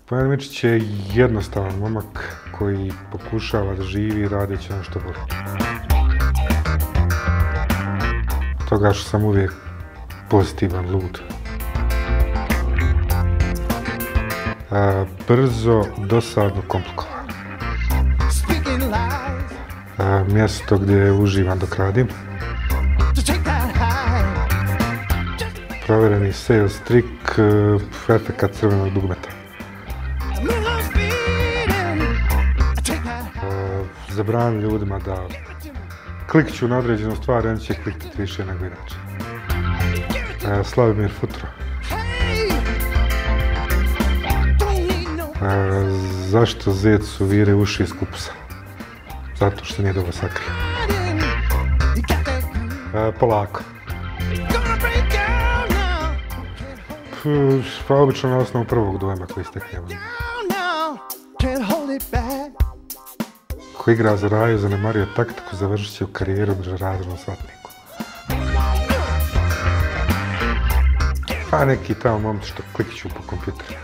Bojan Mičić je jednostavan momak koji pokušava da živi i radeći ono što voli. Toga što sam uvijek pozitivan, lud. Brzo, dosadno, komplikovano. Mjesto gdje uživam dok radim. Provjereni sales trik, efekat crvenog dugmeta. Zabraniti ljudima da klikću na određenu stvar, oni će kliknuti više nego inače. Slavomir Futro. Zašto zecu vire uši iz kupusa? Zato što nije dobro sakrio. Polako. Pa obično na osnovu prvog dojma koji steknemo. Ko igra za Raju, zanemario taktiku, završit će u karijeru međunarodnom svatniku. Pa neki tamo momci što klikću po kompjuteru.